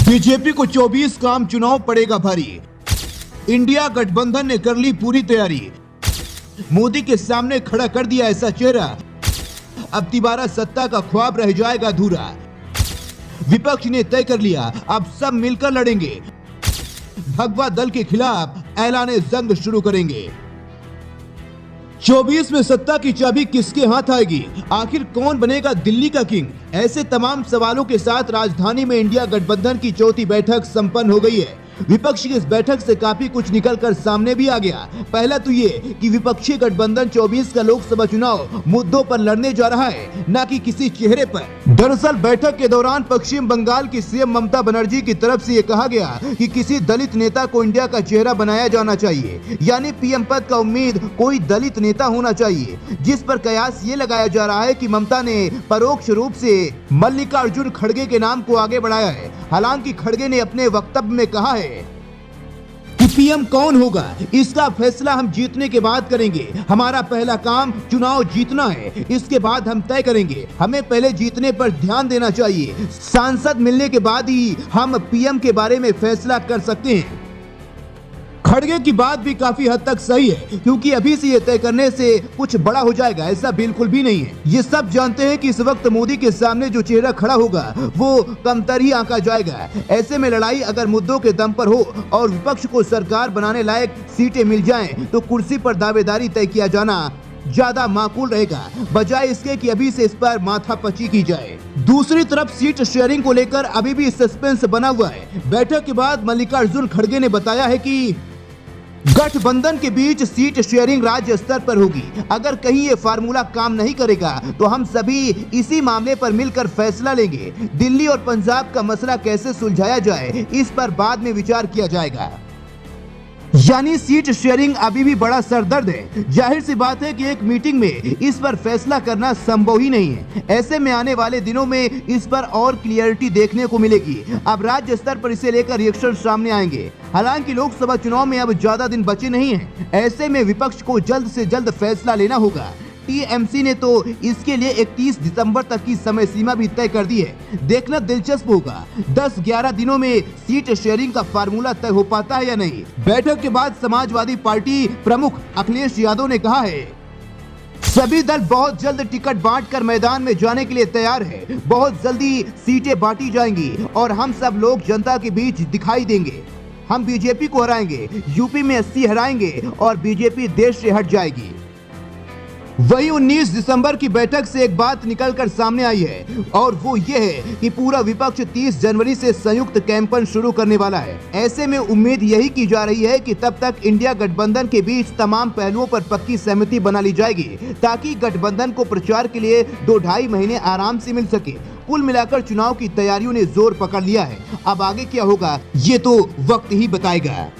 BJP को 24 का आम चुनाव पड़ेगा भारी। इंडिया गठबंधन ने कर ली पूरी तैयारी। मोदी के सामने खड़ा कर दिया ऐसा चेहरा, अब दोबारा सत्ता का ख्वाब रह जाएगा अधूरा। विपक्ष ने तय कर लिया, अब सब मिलकर लड़ेंगे। भगवा दल के खिलाफ ऐलाने जंग शुरू करेंगे। 24 में सत्ता की चाबी किसके हाथ आएगी? आखिर कौन बनेगा दिल्ली का किंग? ऐसे तमाम सवालों के साथ राजधानी में इंडिया गठबंधन की चौथी बैठक संपन्न हो गई है। विपक्ष की इस बैठक से काफी कुछ निकलकर सामने भी आ गया। पहला तो ये कि विपक्षी गठबंधन 24 का लोकसभा चुनाव मुद्दों पर लड़ने जा रहा है, न कि किसी चेहरे पर। दरअसल बैठक के दौरान पश्चिम बंगाल की सीएम ममता बनर्जी की तरफ से ये कहा गया कि किसी दलित नेता को इंडिया का चेहरा बनाया जाना चाहिए, यानी पीएम पद का उम्मीद कोई दलित नेता होना चाहिए, जिस पर कयास ये लगाया जा रहा है कि ममता ने परोक्ष रूप से मल्लिकार्जुन खड़गे के नाम को आगे बढ़ाया है। हालांकि खड़गे ने अपने वक्तव्य में कहा है कि पीएम कौन होगा इसका फैसला हम जीतने के बाद करेंगे। हमारा पहला काम चुनाव जीतना है, इसके बाद हम तय करेंगे। हमें पहले जीतने पर ध्यान देना चाहिए। सांसद मिलने के बाद ही हम पीएम के बारे में फैसला कर सकते हैं। खड़गे की बात भी काफी हद तक सही है, क्योंकि अभी से ये तय करने से कुछ बड़ा हो जाएगा ऐसा बिल्कुल भी नहीं है। ये सब जानते हैं कि इस वक्त मोदी के सामने जो चेहरा खड़ा होगा वो कमतर ही आंका जाएगा। ऐसे में लड़ाई अगर मुद्दों के दम पर हो और विपक्ष को सरकार बनाने लायक सीटें मिल जाएं, तो कुर्सी पर दावेदारी तय किया जाना ज्यादा माकूल रहेगा, बजाय इसके कि अभी से इस पर माथापच्ची की जाए। दूसरी तरफ सीट शेयरिंग को लेकर अभी भी सस्पेंस बना हुआ है। बैठक के बाद मल्लिकार्जुन खड़गे ने बताया है कि गठबंधन के बीच सीट शेयरिंग राज्य स्तर पर होगी। अगर कहीं ये फार्मूला काम नहीं करेगा तो हम सभी इसी मामले पर मिलकर फैसला लेंगे। दिल्ली और पंजाब का मसला कैसे सुलझाया जाए, इस पर बाद में विचार किया जाएगा। यानी सीट शेयरिंग अभी भी बड़ा सरदर्द है। जाहिर सी बात है कि एक मीटिंग में इस पर फैसला करना संभव ही नहीं है। ऐसे में आने वाले दिनों में इस पर और क्लियरिटी देखने को मिलेगी। अब राज्य स्तर पर इसे लेकर रिएक्शन सामने आएंगे। हालांकि लोकसभा चुनाव में अब ज्यादा दिन बचे नहीं हैं। ऐसे में विपक्ष को जल्द से जल्द फैसला लेना होगा। टीएमसी ने तो इसके लिए 31 दिसंबर तक की समय सीमा भी तय कर दी है। देखना दिलचस्प होगा 10-11 दिनों में सीट शेयरिंग का फार्मूला तय हो पाता है या नहीं। बैठक के बाद समाजवादी पार्टी प्रमुख अखिलेश यादव ने कहा है, सभी दल बहुत जल्द टिकट बांटकर मैदान में जाने के लिए तैयार है। बहुत जल्दी सीटें बांटी जाएंगी और हम सब लोग जनता के बीच दिखाई देंगे। हम बीजेपी को हराएंगे, यूपी में 80 हराएंगे और बीजेपी देश से हट जाएगी। वही 19 दिसंबर की बैठक से एक बात निकलकर सामने आई है, और वो ये है कि पूरा विपक्ष 30 जनवरी से संयुक्त कैंपेन शुरू करने वाला है। ऐसे में उम्मीद यही की जा रही है कि तब तक इंडिया गठबंधन के बीच तमाम पहलुओं पर पक्की सहमति बना ली जाएगी, ताकि गठबंधन को प्रचार के लिए 2-2.5 महीने आराम से मिल सके। कुल मिलाकर चुनाव की तैयारियों ने जोर पकड़ लिया है। अब आगे क्या होगा ये तो वक्त ही बताएगा।